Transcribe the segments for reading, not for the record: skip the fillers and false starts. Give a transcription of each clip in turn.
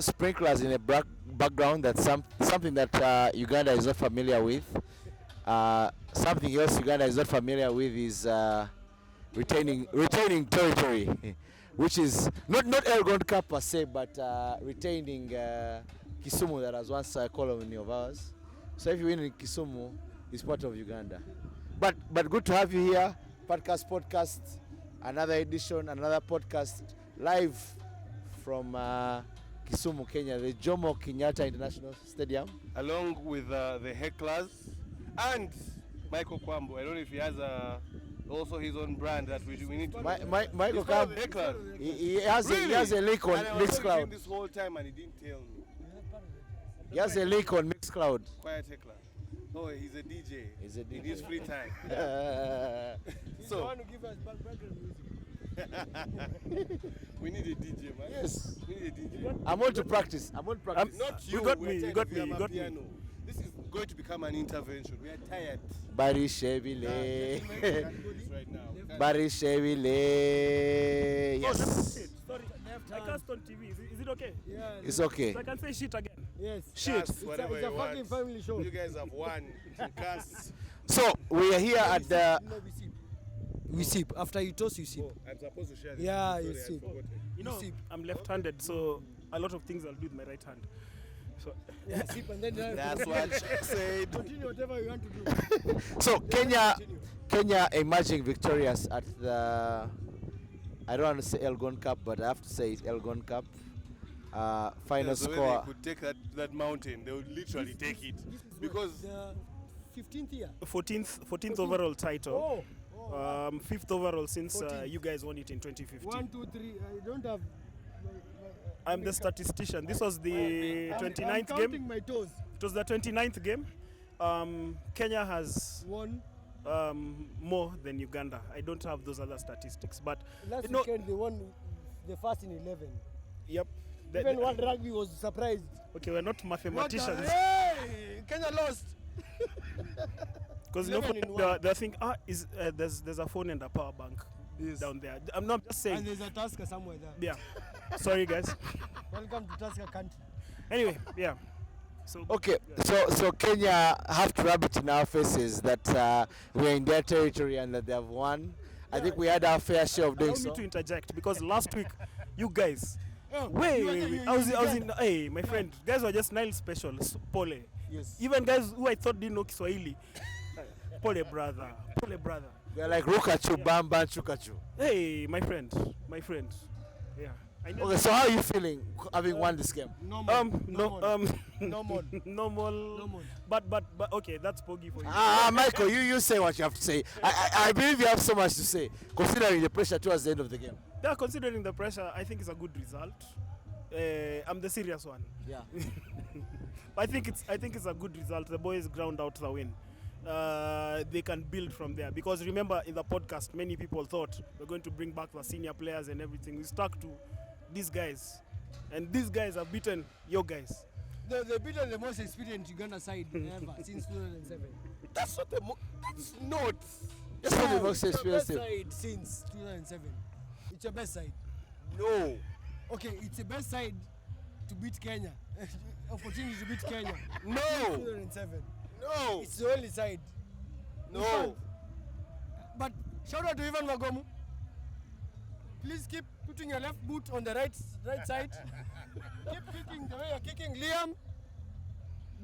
sprinklers in a background. That's something that Uganda is not familiar with. Something else Uganda is not familiar with is retaining territory, which is not Elgon Cup per se, but retaining Kisumu, that was once a colony of ours. So if you win in Kisumu, it's part of Uganda. But good to have you here. Podcast, another edition, another podcast live from Kisumu, Kenya, the Jomo Kenyatta International Stadium, along with the Hecklerz and Michael Kwambo. I don't know if he has also his own brand that we need to. Michael Kwambo, he has a link on Mixcloud. This whole time and he didn't tell me. He has a link on Mixcloud. Quiet Heckler. Oh, he's a DJ. In his free time. He's the one who gives us background music. We need a DJ, man. Yes. We need a DJ. I'm on to practice. Not you. You got me. This is going to become an intervention. We are tired. Barishevile. Right now. Barishevile. Yes. Sorry, I cast on TV. Is it okay? Yeah. It's okay. So I can say shit again. Yes. Shit. It's a fucking family show. You guys have won. Cast. So we are here at the. We sip. After you toss, you sip. Oh, I'm supposed to share this. Yeah, Sorry, you I sip. forgot it. I'm left-handed, so a lot of things I'll do with my right hand. So Yeah, sip and then That's what she said. continue whatever you want to do. So Kenya emerging victorious at the. I don't want to say Elgon Cup, but I have to say it Elgon Cup. Final So score. they could take that mountain. They would literally take it because The 15th year. 14th overall title. Oh. 5th overall since 14th. you guys won it in 2015. 1, 2, 3. I don't have. I'm the statistician. This was the 29th I'm game. counting my toes. It was the 29th game. Kenya has 1. more than Uganda. I don't have those other statistics, but Last no- weekend they won the first in 11. yep. Even World Rugby was surprised. Okay, we're not mathematicians. Hey! Kenya lost. Because 11 in one. they think there's a phone and a power bank down there. I'm not just And saying. there's a Tusker somewhere there. Yeah. Sorry guys. Welcome to Tusker country. Anyway, yeah. So Okay, so Kenya have to rub it in our faces that we're in their territory and that they have won. I think we had our fair share of doing allow me so. to interject because last week you guys Oh, wait. I was in Uganda. hey my friend, guys were just Nile special, pole. Yes. Even guys who I thought didn't know Kiswahili. Pole brother. They're like Rukachu, Bamba, Chukachu. Hey my friend. Yeah. I know. Okay, so how are you feeling having won this game? Normal. normal. Normal. But okay, that's Pogi for you. Michael, you say what you have to say. I believe you have so much to say, considering the pressure towards the end of the game. Yeah, considering the pressure, I think it's a good result. I'm the serious one. Yeah. I think it's a good result. The boys ground out the win. They can build from there because remember in the podcast many people thought we're going to bring back the senior players and everything. We stuck to these guys, and these guys have beaten your guys. They've beaten the most experienced Uganda side ever since 2007. that's not that's not. That's not the most It's your best experienced. side since 2007. It's your best side. No. Okay, it's the best side to beat Kenya. Opportunity to beat Kenya. No. 2007. No. It's the only side. No. But shout out to Ivan Magomu. Please keep putting your left boot on the right side. Keep kicking the way you're kicking. Liam,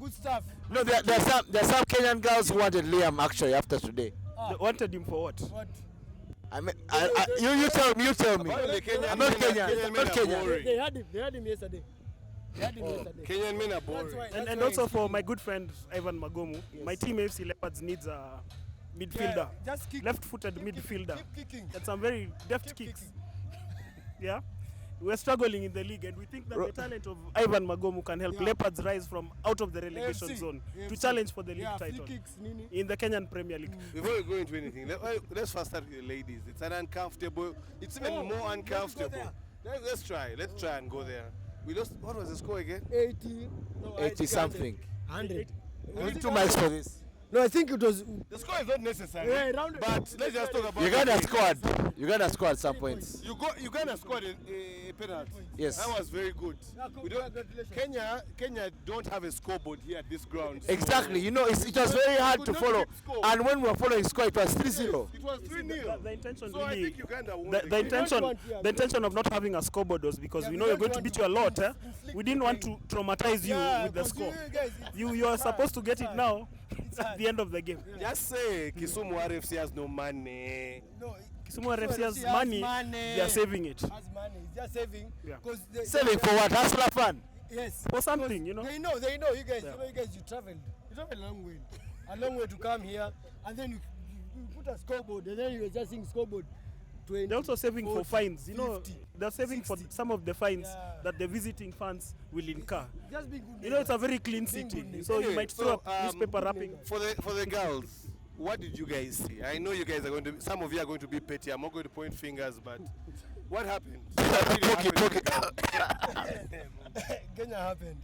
good stuff. No, there's some Kenyan girls who wanted Liam actually after today. They wanted him for what? What? I mean, you tell me. About the Kenyan I'm not men, Kenyan. Kenyan I'm men not are Kenyan. boring. They had him yesterday. Kenyan men are boring. And also for my good friend Ivan Magomu, my team FC Leopards needs a midfielder, Just kick. left-footed midfielder. Keep kicking. And some very deft Keep kicks. kicking. Yeah, we're struggling in the league, and we think that the talent of Ivan Magomu can help Leopards rise from out of the relegation AFC. zone to AFC. challenge for the league Yeah, title free kicks, Nini. in the Kenyan Premier League. Before we go into anything, let's first start with the ladies. It's an uncomfortable. It's even more uncomfortable. Let's try. Let's try and go there. We lost. What was the score again? 80. No, 80 something. 100. We need 2 mics for this. No, I think it was. The score is not necessary. Yeah, round- but let's just talk about Uganda the game. scored. Uganda scored some points. Uganda scored a penalty. Yes. That was very good. Yeah, We don't, congratulations. Kenya don't have a scoreboard here at this ground. Exactly. You know, it was very hard to could not follow. keep score. And when we were following score, it was 3-0. It was 3-0. The intention So I really, think Uganda won the game. intention of not having a scoreboard was because Yeah, we we know you're don't going to want beat to you a lot. inflict We didn't want to traumatize you with the 'cause score. You guys, You are supposed to get it now It's at hard. the end of the game. Just say Kisumu RFC has no money. No, Kisumu RFC has has money, money. they are saving it. has money. It's just saving. Yeah. 'Cause Saving for what? Hustler fun. Yes. For something, you know. They know. You guys. Yeah. You know, you guys. You traveled a long way to come here, and then you put a scoreboard, and then you were just seeing scoreboard. 20, They're also saving 40, for fines. You know, 50, they're saving 60. for some of the fines Yeah. that the visiting fans will incur. Just be good. You know, it's a very clean Being city, good so you Anyway, might so, throw up newspaper wrapping. For the girls, what did you guys see? I know you guys are going to. Some of you are going to be petty. I'm not going to point fingers, but what happened? What really happened? Kenya happened.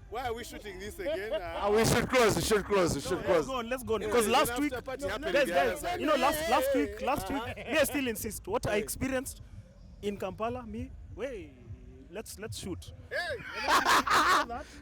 Why are we shooting this again? We should close. We should close. We should Let's close. go on, let's go on. Anyway, Because last after week, party happened guys, in the other guys, side. you know, last week, me I still insist. What I experienced in Kampala, let's shoot.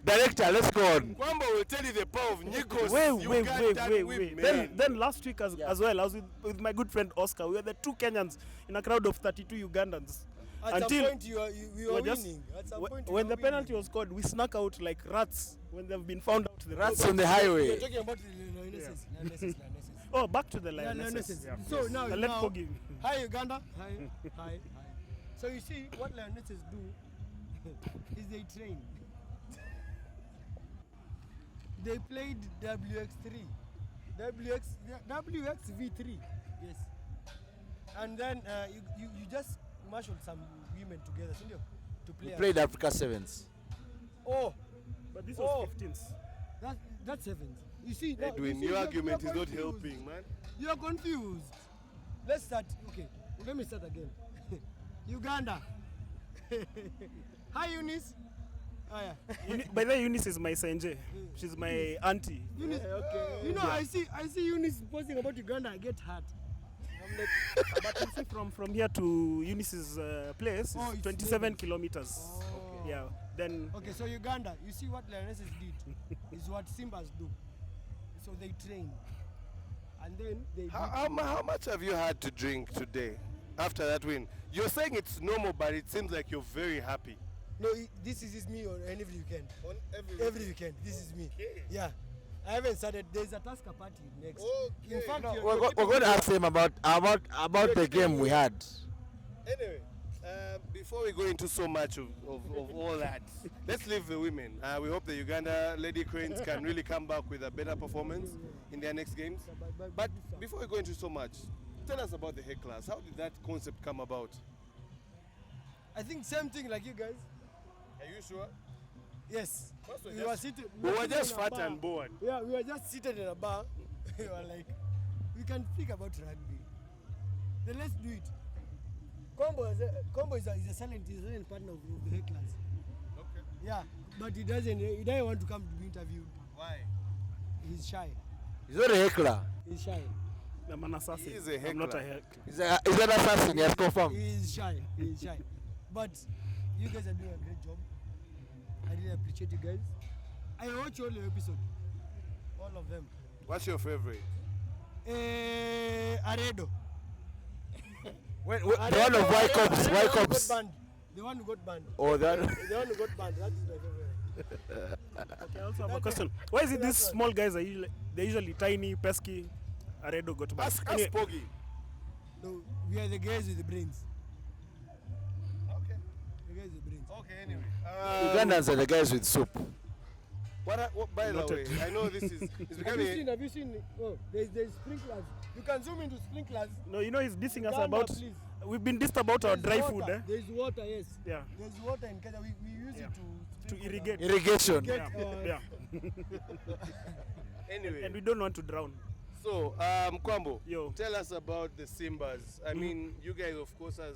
Director, let's go on. Kwamba will tell you the power of Nikos. Wait. Then last week as well, I was with my good friend Oscar. We were the two Kenyans in a crowd of 32 Ugandans. At Until some point, you were just- winning. At some Wh- point, you when were the penalty winning. was scored, we snuck out like rats when they've been found out. The Rats rats. on the You're highway. talking about the lionesses. Oh, back to the Lionesses. lionesses. Yeah. So now, Let now forgive. hi Uganda. Hi. So you see, what lionesses do is they train. They played WX3, WXV3, yes. And then you just marshaled some women together, didn't you? To play. We played Africa Sevens. Oh, But this Oh. was 15th. that's sevens. You see, now, Edwin, you see, your you're argument is not confused. helping, man. You are confused. Let's start. Okay, let me start again. Uganda. Hi, Eunice. Oh, yeah. By the way, Eunice is my senje. She's my auntie. Eunice. Okay. You know, I see Eunice posting about Uganda. I get hurt. I'm like, But you see, from here to Eunice's place, Oh, is it's 27 kilometers. Oh. Yeah. Then okay, so Uganda, you see what lionesses did is what Simbas do. So they train, and then they. How much have you had to drink today after that win? You're saying it's normal, but it seems like you're very happy. No, this is me on every weekend. On Every weekend, this is me. Okay. Yeah, I haven't started. There's a Tusker party next. Okay. In fact, No, you're We're going to ask him about the game we had. Anyway, before we go into so much of all that, let's leave the women. We hope the Uganda Lady Cranes can really come back with a better performance in their next games. But before we go into so much, tell us about the Hecklerz. How did that concept come about? I think same thing like you guys. Are you sure? Yes. First We were sitting. We were sitting just in a fat bar. and bored. Yeah, we were just seated in a bar. We were like, we can speak about rugby. Then let's do it. Combo is a silent partner of the Hecklerz. Okay. Yeah, but he doesn't want to come to be interviewed. Why? He's shy. He's not a heckler. He's shy. I'm an assassin. He is a I'm not a heckler. heckler. He's an assassin, he has confirmed. He's shy. He's shy. But you guys are doing a great job. I really appreciate you guys. I watch all your episodes. All of them. What's your favorite? Aredo. The one of Y Cops. Aredo Y got Cops. banned. The one who got banned. Oh, that. The one who got banned. That is my favorite. Okay, I also have a question. Why is it these small guys are they're usually tiny, pesky? Aredo got back. Ask Anyway, Poggy. No, we are the guys with the brains. Okay. The guys with the brains. Okay, anyway. Ugandans are the guys with soup. What by the Noted. way, I know this is it's becoming Have you seen? Oh, there's sprinklers. You can zoom into sprinklers. no, you know he's dissing us Uganda, about. please. We've been dissed about our There's dry water. food, eh? There's water, yes. Yeah. There's water in Kenya. We use Yeah. it to To sprinkle irrigate. Irrigation. Get, Yeah. anyway. And we don't want to drown. So, Kwambo, Yo. tell us about the Simbas. I mean, you guys, of course, as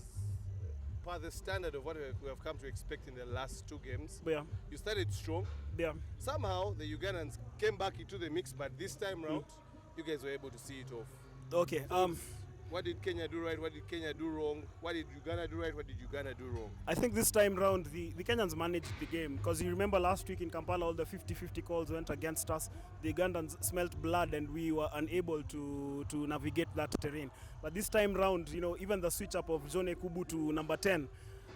per the standard of what we have come to expect in the last 2 games. Yeah. You started strong. Yeah. Somehow the Ugandans came back into the mix, but this time round, you guys were able to see it off. Okay. What did Kenya do right? What did Kenya do wrong? What did Uganda do right? What did Uganda do wrong? I think this time round the Kenyans managed the game, because you remember last week in Kampala all the 50-50 calls went against us. The Ugandans smelt blood and we were unable to navigate that terrain. But this time round, you know, even the switch up of Jone Kubu to number 10,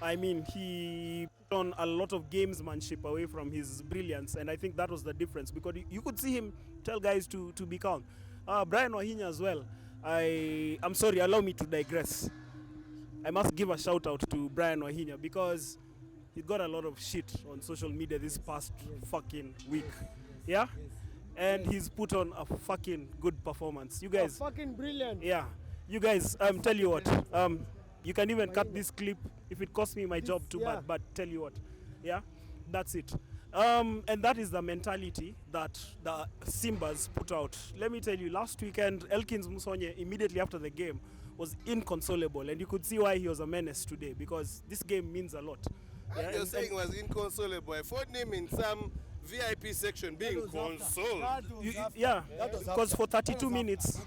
I mean, he put on a lot of gamesmanship away from his brilliance, and I think that was the difference, because you could see him tell guys to be calm. Brian Wahinya as well. I'm sorry, allow me to digress. I must give a shout out to Brian Wahinya, because he got a lot of shit on social media this past fucking week. Yeah? And he's put on a fucking good performance. You guys. Fucking brilliant. Yeah. You guys, tell you what. You can even cut this clip if it costs me my job too bad, but tell you what. Yeah? That's it. And that is the mentality that the Simbas put out. Let me tell you, last weekend, Elkins Musonye, immediately after the game, was inconsolable. And you could see why he was a menace today, because this game means a lot. Yeah, You're saying was inconsolable. I found him in some VIP section being consoled. Yeah, because for 32 minutes,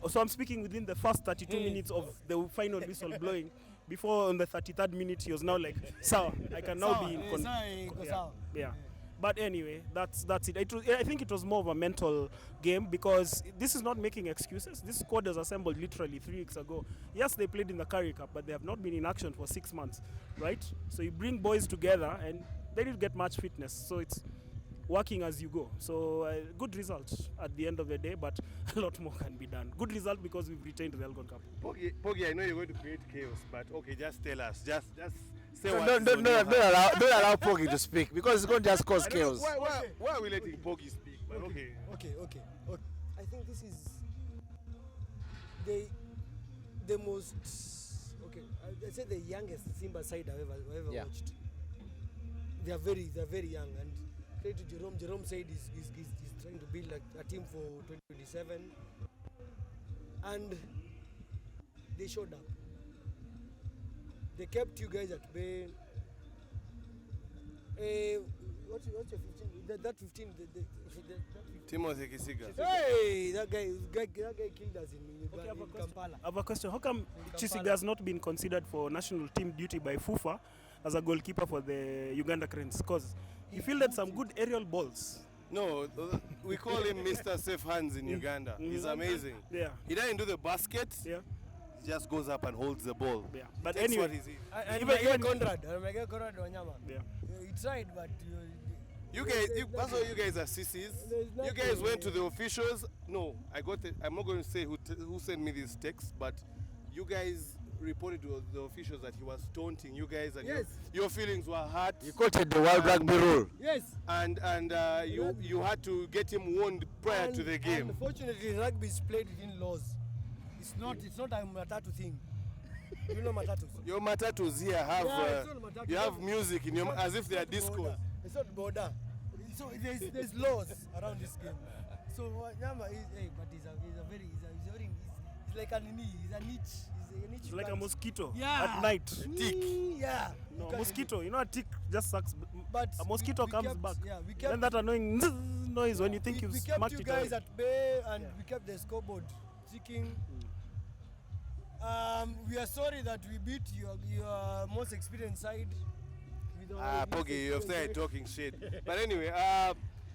so I'm speaking within the first 32 minutes of the final whistle blowing, before on the 33rd minute he was now like, "Sawa, I can now be in yeah. But anyway, that's it. I think it was more of a mental game, because this is not making excuses. This squad was assembled literally 3 weeks ago. Yes, they played in the Curry Cup, but they have not been in action for 6 months, right? So you bring boys together and they need to get match fitness. So it's working as you go. So good result at the end of the day, but a lot more can be done. Good result because we've retained the Elgon Cup. Poggy, I know you're going to create chaos, but okay, just tell us. Just say Don't allow Poggy to speak, because it's going to just cause chaos. Why are we letting Poggy speak? But okay. I think this is the most, I'd say the youngest Simba side I've ever watched. They're very young, and credit to Jerome. Jerome said he's trying to build a team for 2027, and they showed up. They kept you guys at bay. What's your 15? That 15. Timothy Kisiga. Hey, that guy killed us in Kampala. I have a question. How come Chisiga has not been considered for national team duty by FUFA as a goalkeeper for the Uganda Cranes? Because he fielded some good aerial balls. No, we call him Mr. Safe Hands in Uganda. He's amazing. Yeah. He doesn't do the basket. Yeah. He just goes up and holds the ball. Yeah. But Takes anyway, what he's in. Even Conrad Wanyama. Yeah. He tried, but You guys, that's why you guys are sissies. You guys went to the officials. No, I'm not going to say who sent me this text, but you guys reported to the officials that he was taunting you guys, and your feelings were hurt. You quoted the World Rugby rule. Yes. And you had to get him warned prior to the game. Unfortunately, rugby is played within laws. It's not a matatu thing. You know matatus. Your matatus here have you have music in your as if they are discos. It's not border. So there's laws around this game. So Nyama is but he's like a niche. He's a niche. It's like a mosquito at night. Tick. Yeah. No, mosquito. You know, a tick just sucks. But a mosquito comes kept, back. Yeah, we kept, then that annoying noise when you think you've smacked smacked you it guys away. at bay, and we kept the scoreboard ticking. We are sorry that we beat your most experienced side. Poggy, you have started talking shit. But anyway,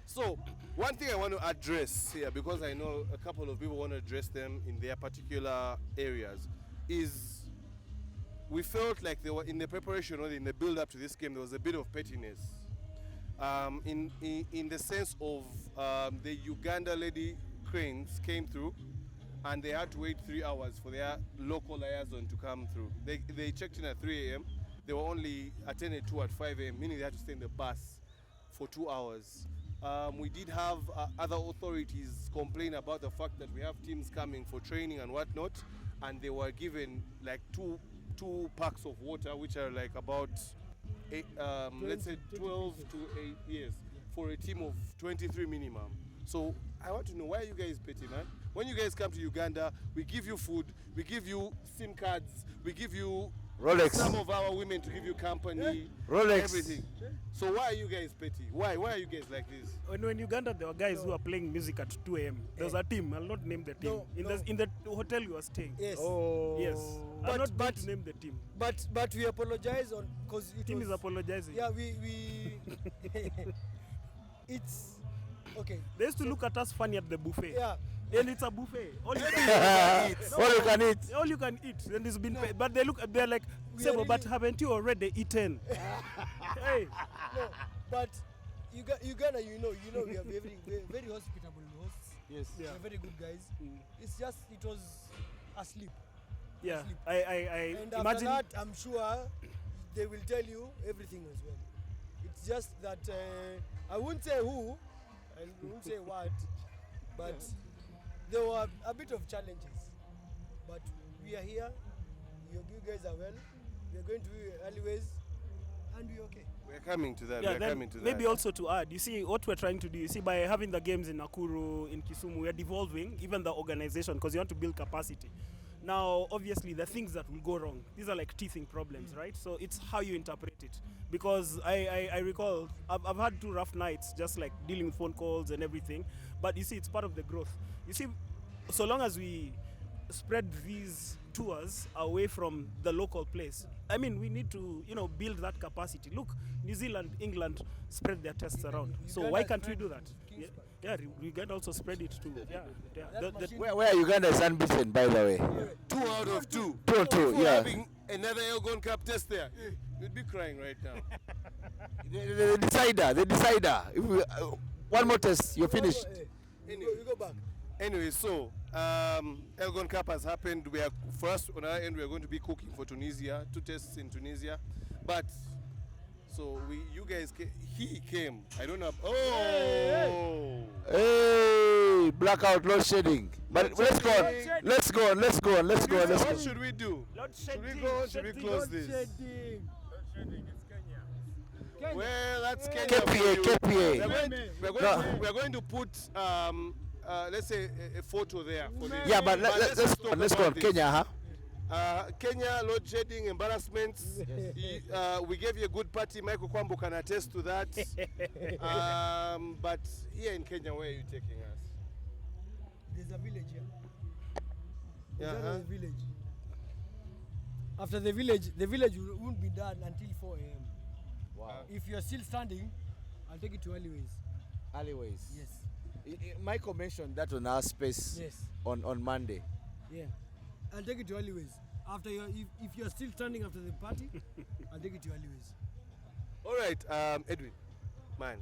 so one thing I want to address here, because I know a couple of people want to address them in their particular areas, is we felt like they were in the preparation or in the build-up to this game, there was a bit of pettiness. In the sense of the Uganda Lady Cranes came through, and they had to wait 3 hours for their local liaison to come through. They checked in at 3 a.m. They were only attended to at 5 a.m., meaning they had to stay in the bus for 2 hours. We did have other authorities complain about the fact that we have teams coming for training and whatnot, and they were given like two packs of water, which are like about let's say 12 to 8 years for a team of 23 minimum. So I want to know, why are you guys petty, man? When you guys come to Uganda, we give you food, we give you SIM cards, we give you Rolex. some of our women to give you company, Rolex. everything. So why are you guys petty? Why are you guys like this? When Uganda, there were guys who were playing music at 2 a.m. There was a team. I'll not name the team. No, In the hotel you were staying. Yes. Oh. Yes. But- I'm not going but- to name the team. But we apologize on because The team is apologizing. Yeah, we it's okay. They used to look at us funny at the buffet. Yeah. And it's a buffet. All you can All you can eat. All you can eat, and it's been paid. But they're like, We Sebo, are but really- haven't you already eaten? Hey, No, but Uganda, we are very hospitable hosts. Yes. We are very good guys. It's just it was asleep. yeah. Asleep. I And imagine. after that, I'm sure they will tell you everything as well. It's just that I won't say who, I won't say what, but there were a bit of challenges. But we are here. You guys are well. We are going to alleyways, and we're okay. We're coming to that. Yeah, We're then coming to maybe that. also to add, you see what we're trying to do. You see, by having the games in Nakuru, in Kisumu, we are devolving even the organization because you want to build capacity. Now, obviously, the things that will go wrong, these are like teething problems, right? So it's how you interpret it. Because I recall, I've had 2 rough nights, just like dealing with phone calls and everything. But you see, it's part of the growth. You see, so long as we spread these tours away from the local place, I mean, we need to, build that capacity. Look, New Zealand, England spread their tests around. So Uganda why can't we spread do that? King's Yeah, Park. we can also spread it too. Yeah, yeah. That machine- Where Uganda is unbeaten, by the way. 2 out of 2. 2 and 2, Before yeah. having another Elgon Cup test there, you'd be crying right now. The decider. If we, one more test, you're finished. Anyway. You go back. Anyway, so Elgon Cup has happened. For us on our end, we are going to be cooking for Tunisia, 2 tests in Tunisia. But so you guys, he came. I don't know. Oh, Hey, blackout, load shedding. But let's go on. Let's go on. What should we do? Load Should we shedding, go? Should we shedding. close this? Shedding. Well, that's Kenya. KPA, for you. KPA. We're going to put let's say a photo there. For this. Yeah, but But let's talk let's go on. about this. Kenya, huh? Kenya, load shedding, embarrassments. We gave you a good party. Michael Kwambu can attest to that. But here in Kenya, where are you taking us? There's a village here. Yeah, There's huh? a village. After the village won't be done until 4 a.m. Wow. If you're still standing, I'll take it to alleyways. Alleyways. Yes. Michael mentioned that on our space Yes. on Monday. Yeah. I'll take it to alleyways. After if you're still standing after the party, I'll take it to alleyways. All right, Edwin, man,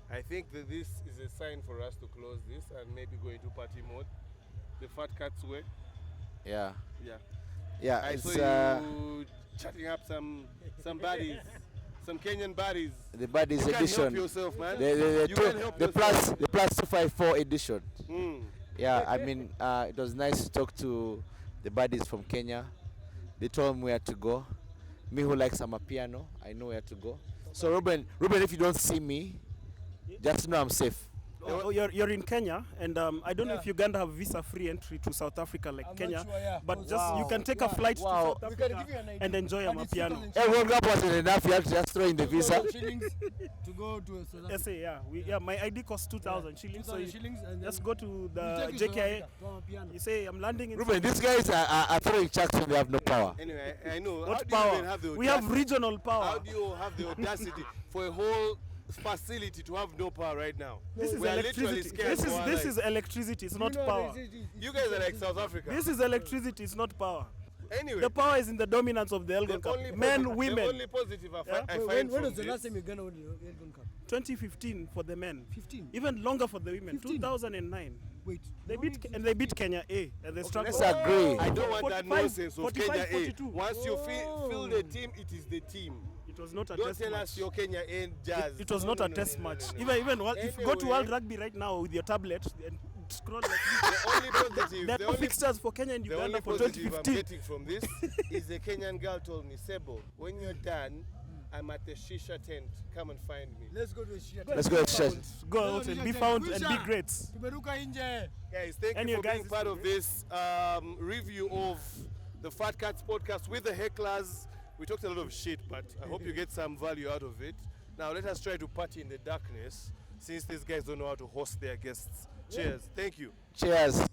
I think that this is a sign for us to close this and maybe go into party mode. The Fat Cats way. Yeah. Yeah. Yeah. I It's saw you chatting up some baddies, some Kenyan baddies. the Buddies You can help edition. yourself, man. The You can help the yourself. plus 254 edition. Mm. Yeah, I mean, it was nice to talk to the buddies from Kenya. They told me where to go. Me who likes Amapiano, I know where to go. So Ruben, if you don't see me, just know I'm safe. Oh, you're in Kenya, and I don't know Yeah. if Uganda have visa-free entry to South Africa like I'm Kenya, not sure, yeah. but Because- just you can take a Yeah. flight Wow. to South We can Africa give you an idea. and enjoy But it's Amapiano. 2,000 Everyone Cup wasn't enough. You have to just throw in the visa. 2,000 shillings to go to South Africa. SA, yeah, my ID costs 2,000 shillings, so 2,000 you shillings and just then go to we'll the take you to South JKIA. Africa, to Amapiano. You say I'm landing in. Ruben, these guys are throwing chucks when they have no power. Anyway, I know. What How do you even power? have the We have audacity? regional How power. do you have the audacity for a whole facility to have no power right now? This is we are literally electricity. scared. This for our is lives. electricity. It's You not know, power. You guys are like South Africa. This is electricity. It's not power. Anyway, The power is in the dominance of the Elgon Cup. Men, The women. only positive I Yeah. find When from was the this- last time Uganda won the Elgon Cup? 2015 for the men. 15. Even longer for the women. 15. 2009. Wait. They beat Kenya A, and they struggled. Let's agree. I don't want that 45, nonsense of 45, Kenya A. 42. Once you feel the team, it is the team. It was not a Don't test tell match. us your Kenya A and jazz. It was not a test match. Even if you go to Anyway. World Rugby right now with your tablet and scroll like this, The only positive, there the are no only, fixtures for Kenya and the Uganda only for positive I'm 2015. getting from this is the Kenyan girl told me, Sebo, when you're done, I'm at the shisha tent. Come and find me. Let's go to a shit. Let's go to church. Go out and be found and be great. Tumeruka nje. Guys, thank And you you for being guys- part of this review of the Fat Cats podcast with the Hecklers. We talked a lot of shit, but I hope you get some value out of it. Now let us try to party in the darkness, since these guys don't know how to host their guests. Cheers. Thank you. Cheers.